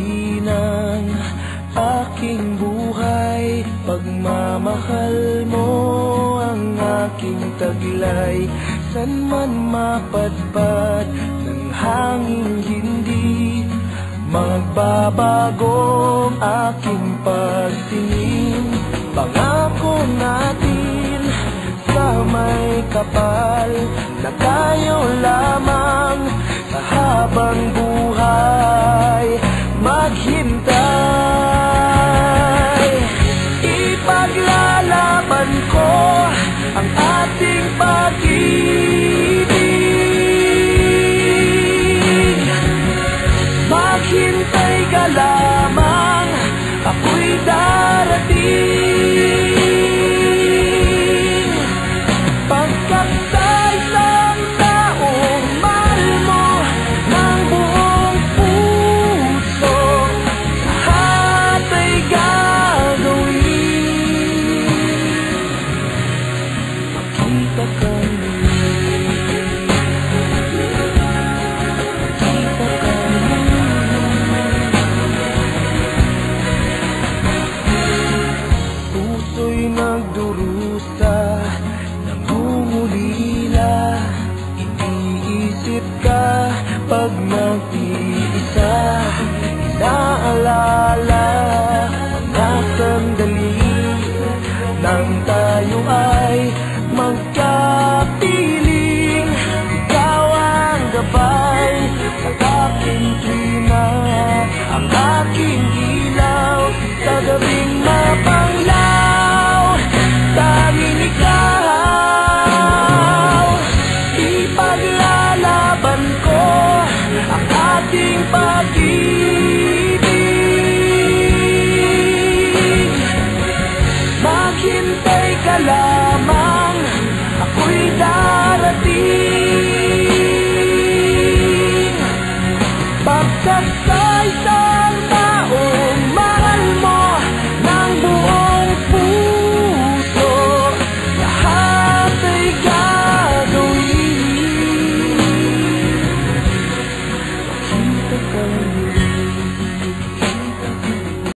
bahagi ng aking buhay. Pagmamahal mo ang aking taglay, san man mapadpad ng hangin hindi magbabagong aking pagtingin. Pangako natin sa may kapal na tayo lamang sa habang buhay maghintay. Ipaglalaban ko ang ating pag-ibig. Maghintay ka lamang, ako'y darating. Pagkat sa isang taong mahal mo ng buong puso, lahat ay gagawin. Makita ka muli, makita ka muli. Puso'y nagdurusa, nangungulila, iniisip ka pag nag-iisa, inaalala